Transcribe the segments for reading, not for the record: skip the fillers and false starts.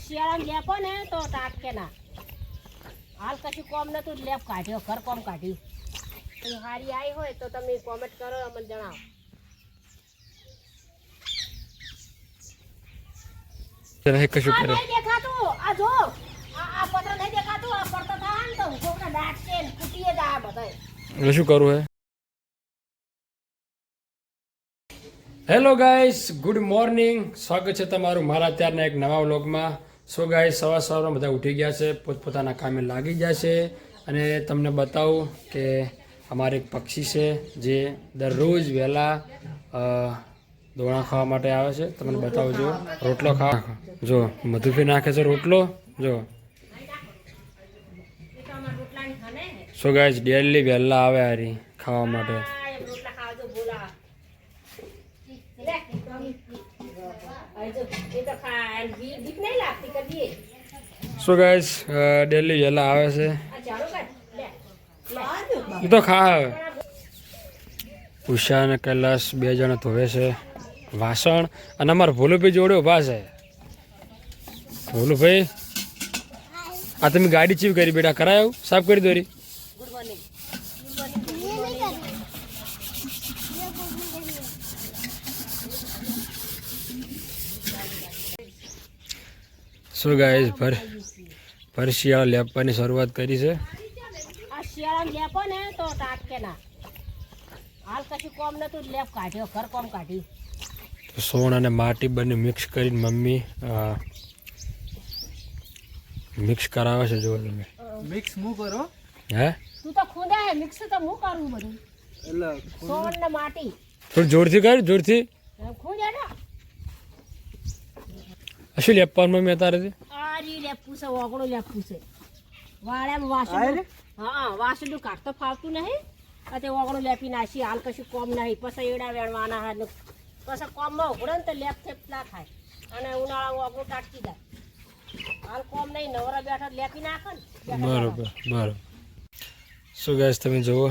શિયાળામાં લેપો ને તો ટાટકે ના હાલ કશું કોમ નતું લેપ કાઢ્યો ઘર કોમ કાઢ્યું હારી આવી હોય તો તમે કોમેન્ટ કરો અમને જણાવો કશું કરે નહીં દેખાતું આ જો આ પત્ર નહીં દેખાતું આ પડતો થાય ને તો છોકરા દાટશે ને કૂટીએ જ આ બધાય એટલે શું કરવું હે હેલો ગાઈસ ગુડ મોર્નિંગ સ્વાગત છે તમારું મારા અત્યારના એક નવા વ્લોગમાં સો ગાઈસ સવારમાં બધા ઉઠી ગયા છે પોતપોતાના કામે લાગી ગયા છે અને તમને બતાવું કે અમારે એક પક્ષી છે જે દરરોજ વહેલા દોણા ખાવા માટે આવે છે તમને બતાવું જો રોટલો ખાવા જો મધુફી નાખે છે રોટલો જો સો ગાઈસ ડેલી વહેલા આવે હારી ખાવા માટે સો ગાઈસ ડેલી વહેલા આવે છે એ તો ખા હવે ઉષા અને કૈલાસ બે જણા ધોવે છે વાસણ અને અમારા ભોલુભાઈ જોડે ઉભા છે ભોલુભાઈ આ તમે ગાડી ચીવ કરી બેટા કરાયો સાફ કરી દોરી સો ગાઈસ ભર શિયાળા લેપવાની શરૂઆત કરી છે આ શિયાળામાં લેપો ને તો ટાટકે ના હાલ કશું કોમ નતું લેપ કાઢ્યો ઘર કોમ કાઢ્યું સોણ અને માટી બંને મિક્સ કરીને મમ્મી મિક્સ કરાવે છે જો તમે મિક્સ હું કરો હે તું તો ખુદા હે મિક્સ તો હું કરું બધું એટલે સોણ ને માટી થોડું જોરથી કર જોરથી ખુદા ના શું લેપવાનું મમ્મી અત્યારે આરી લેપું છે ઓગણું લેપું છે વાળામાં વાસણ હા વાસણ કાઢતો ફાવતું નહીં આ તે ઓગણું લેપી નાખી હાલ કશું કોમ નહીં પછી એડા વેણવાના હા પછી કોમમાં ઉઘડે ને તો લેપ થેપ ના થાય અને ઉનાળામાં ઓગણું ટાટકી જાય હાલ કોમ નહીં નવરા બેઠા લેપી નાખે ને બરોબર બરોબર શું ગાઈસ તમે જુઓ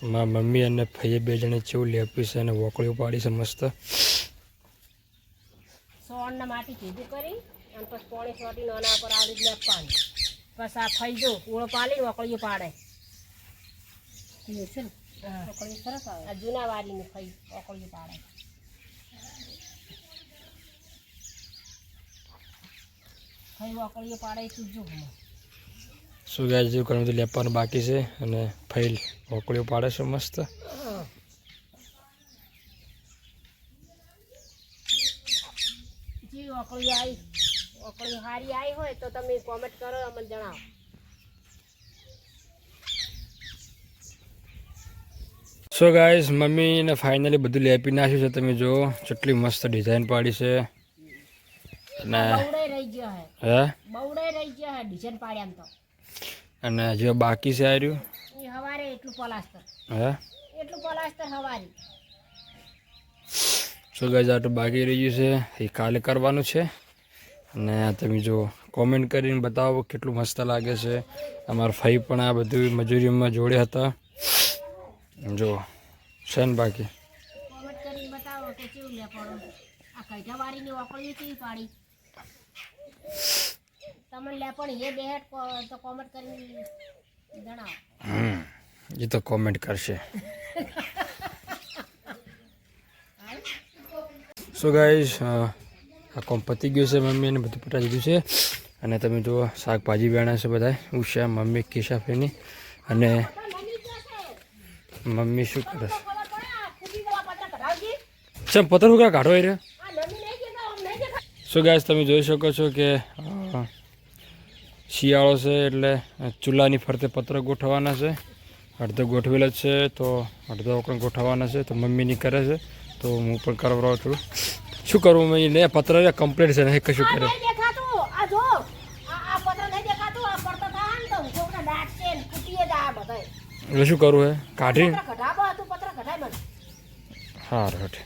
મારા મમ્મી અને ભાઈએ બે જણે કેવું લેપ્યું છે અને વોકળીઓ પાડી છે મસ્ત સોણ ને માટી ભેગું કરી અને પછી પોણી સોટી નાના પર આવી લેપ પાડી પછી આ ખાઈ જો ઓળો પાડી વકળીઓ પાડે છે ને વકળીઓ સરસ આવે આ જૂના વારીની ખાઈ વકળીઓ પાડે ખાઈ વકળીઓ પાડે તું જો શું ગાઈસ જેવું ઘણું બધું લેપવાનું બાકી છે અને ફાઇલ વોકળીઓ પાડે છે મસ્ત ઓકળી હારી આવી હોય તો તમે કોમેન્ટ કરો અમને જણાવો સો ગાઈસ મમ્મીને ફાઇનલી બધું લેપી નાખ્યું છે તમે જુઓ કેટલી મસ્ત ડિઝાઇન પાડી છે અને બવડે રહી ગયો હે બવડે રહી ગયો હે ડિઝાઇન પાડ્યા તો અને જે બાકી છે આર્યું એ હવારે એટલું પ્લાસ્ટર હે એટલું પ્લાસ્ટર હવારે સો ગાઈસ આટલું બાકી રહ્યું છે એ કાલે કરવાનું છે અને તમે જો કોમેન્ટ કરીને બતાવો કેટલું મસ્ત લાગે છે અમારા ભાઈ પણ આ બધું મજૂરીમાં જોડે હતા જો છે ને બાકી કોમેન્ટ કરીને બતાવો કે કેવું લે પડો આ કઈટા વારીની ઓકળીઓ કેવી પાડી તમને લે પણ એ બેહેટ તો કોમેન્ટ કરીને જણાવો એ તો કોમેન્ટ કરશે સો ગાઈસ આ કોમ પતી ગયું છે મમ્મીને બધું પટાવી દીધું છે અને તમે જુઓ શાકભાજી વેણા છે બધા ઉષા મમ્મી કિશાફેની અને મમ્મી શું કરે છે પતર હું કાઢો એ રે સો ગાઈસ તમે જોઈ શકો છો કે શિયાળો છે એટલે ચૂલાની ફરતે પત્ર ગોઠવવાના છે અડધો ગોઠવેલો જ છે તો અડધો પણ ગોઠવવાના છે તો મમ્મીની કરે છે તો હું પણ કરવડાવું છું શું કરવું મેં ને પત્ર કમ્પ્લીટ છે ને કશું કરે એટલે શું કરવું હે કાઢી હા રટ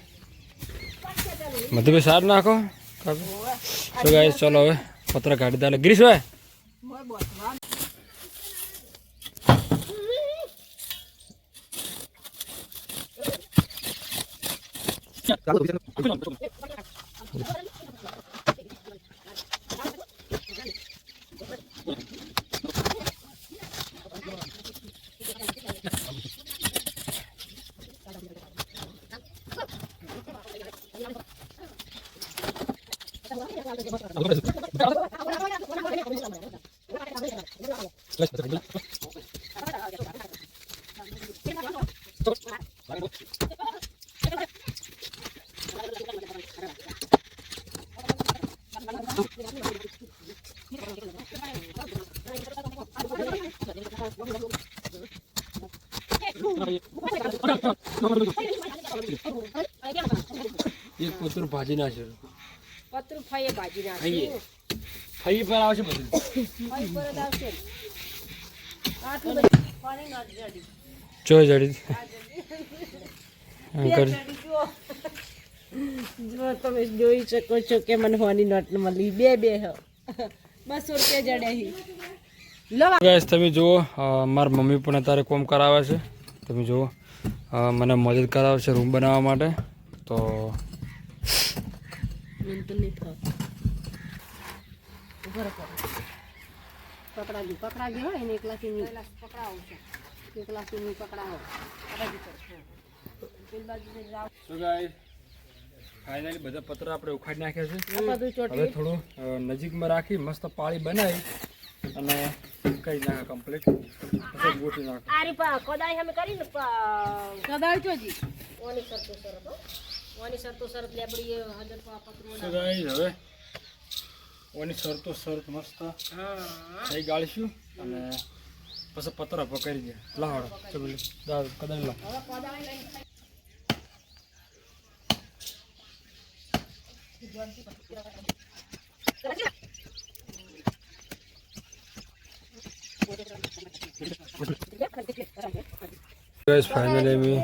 મધુભાઈ સાર નાખો શું ગાઈસ ચલો હવે પત્ર કાઢી દે ગિરીશ ભાઈ એક પતરું ભાજી નાખ્યું. પતરું ફઈએ ભાજી ફઈએ. નાખ્યું. ફઈ પર આવશે બધું. ફઈ પર જ આવશે ને. આટલું બધું પાણી નાખી જડી. ચો જડી. અંકલ જો તમે જોઈ શકો છો કે મને હોની નોટ મળી બે હ 200 રૂપિયા જડે હી લો ગાઈસ તમે જુઓ મારા મમ્મી પણ અત્યારે કોમ કરાવે છે. તમે જુઓ મને મદદ કરાવે છે રૂમ બનાવવા માટે. તો પકડાજી હોય ને એકલાથી પકડાવું છે એકલાથી પકડાવો સો ગાઈસ ફાઇનલી બધા પત્ર આપણે ઉખાડી નાખ્યા છે. બધું ચોટી હવે થોડું નજીકમાં રાખી મસ્ત પાળી બનાવી અને કઈ નાખે કમ્પ્લીટ પછી ગોઠવી નાખે. આરી કોદાળી અમે કરીને કોદાળી ચોજી ઓની સરતો સરત લેબડી હજર પતરું સો ગાઈસ હવે ઓની શરતો શરત મસ્ત થઈ ગાળીશું અને પછી પત્ર પકડી દે લાવડો ચબલી દાવ કદાચ લા હવે કોદાળી લઈને ગાઈસ ફાઇનલી મેં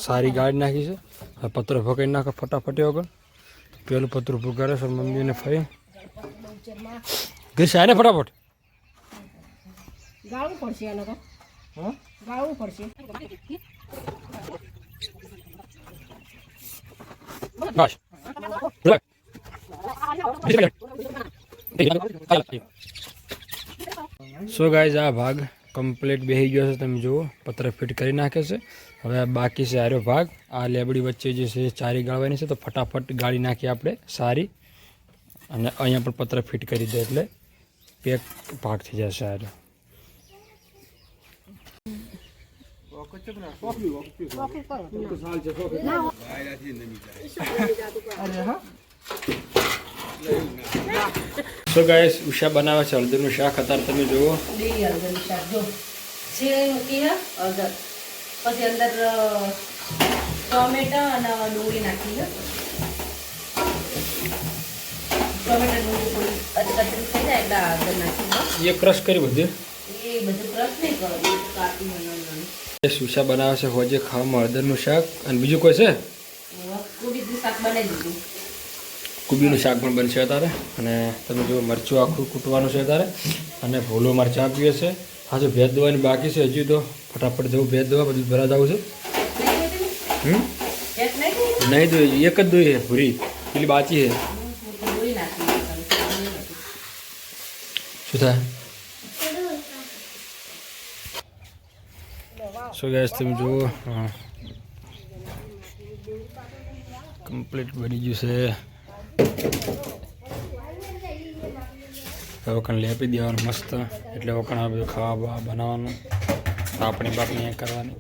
સારી ગાડી નાખી છે. હવે પત્ર પકડી નાખે ફટાફટ વગર. પેલું પત્ર ઊભું કરે છે મમ્મીને ફઈ ઘર છે ને ફટાફટ ગાળવું પડશે એને તો હા ગાળવું પડશે બસ સો ગાઈઝ આ ભાગ કમ્પ્લીટ બેસી ગયો છે. તમે જુઓ પત્ર ફિટ કરી નાખે છે. હવે આ બાકી છે આર્યો ભાગ. આ લેબડી વચ્ચે જે છે ચારી ગાળવાની છે તો ફટાફટ ગાળી નાખીએ આપણે સારી અને અહીંયા પણ પત્ર ફિટ કરી દે એટલે પેક ભાગ થઈ જશે આર્યો. સો ગાઈસ ઉષા બનાવે છે હળદરનું શાક. અત્યારે તમે જુઓ હળદરનું શાક જો સેવ મૂકી હે હળદર પછી અંદર ટોમેટા અને ડુંગળી નાખી હે ટોમેટા ડુંગળી થોડી કચરી થઈ જાય એટલે હળદર નાખી એ ક્રશ કરી બધું એ બધું ક્રશ નહીં કરો કાપી બનાવવાનું. ઉષા બનાવે છે હોજે ખાવામાં હળદરનું શાક અને બીજું કોઈ છે કોબીનું શાક બનાવી દીધું. કુબીનું શાક પણ બનશે અત્યારે. અને તમે જો મરચું આખું કૂટવાનું છે અત્યારે અને ભૂલો મરચાં આપીએ છે. હા જો ભેજ દવાની બાકી છે હજી તો ફટાફટ જવું ભેજ દવા બધું ભરા જવું છે. નહીં દોઈ એક જ દોઈ છે ભૂરી પેલી બાચી છે શું થાય. સો ગેસ તમે જુઓ કમ્પ્લીટ બની ગયું છે. વખણ લેપી દેવાનું મસ્ત એટલે વખણ આ બધું ખાવા બનાવવાનું આપણી બાપણી કરવાની.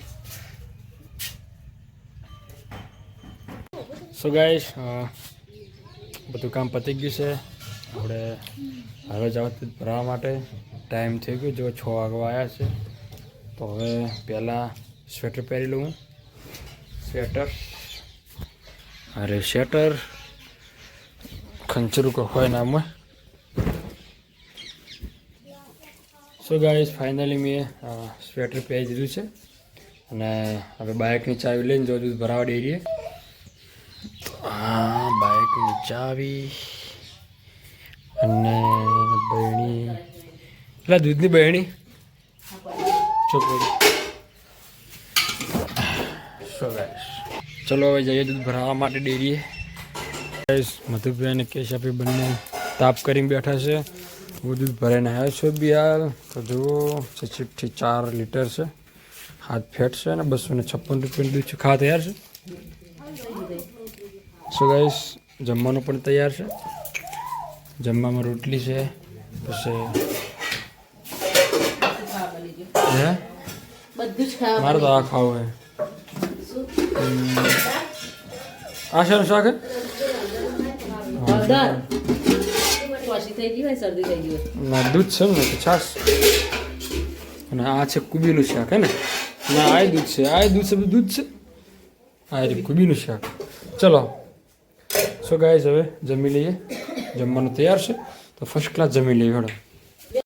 સો ગાઈસ બધું કામ પતી ગયું છે. આપણે હવે જવા ભરવા માટે ટાઈમ થઈ ગયો જો 6 વાગવા આવ્યા છે. તો હવે પહેલાં સ્વેટર પહેરી લઉં. સ્વેટર અરે સ્વેટર ખંચરું કો હોય નામ હોય. સો ગાઈસ ફાઇનલી મેં સ્વેટર પહેરી દીધું છે અને હવે બાઇકની ચાવી લઈને જો દૂધ ભરાવા ડેરીએ. હા બાઇકની ચાવી અને બહેણી એટલે દૂધની બહેણી ચોપડી. સો ગાઈસ ચલો હવે જઈએ દૂધ ભરાવા માટે ડેરીએ. ગાઈસ મધુભાઈ અને કેશાભાઈ બંને તાપ કરીને બેઠા છે. હું દૂધ ભરાઈને આવ્યો છું બી હાલ. તો જુઓ 4 લીટર છે. હાથ ફેટ છે અને 256 રૂપિયાનું દૂધ છે. ખાવા તૈયાર છે. સો ગાઈસ જમવાનું પણ તૈયાર છે જમવામાં રોટલી છે પછી હે બધું જ ખાવા મારે તો આ ખાવું હે આ શાનું શાક હે હળદર વાસી થઈ ગઈ હોય શરદી થઈ ગઈ હોય ના દૂધ છે ને તો છાશ અને આ છે કુબીનું શાક હે ને ના આ દૂધ છે આ દૂધ છે દૂધ છે આ રે કુબીનું શાક ચલો સો ગાઈઝ હવે જમી લઈએ જમવાનું તૈયાર છે તો ફર્સ્ટ ક્લાસ જમી લઈએ હેડો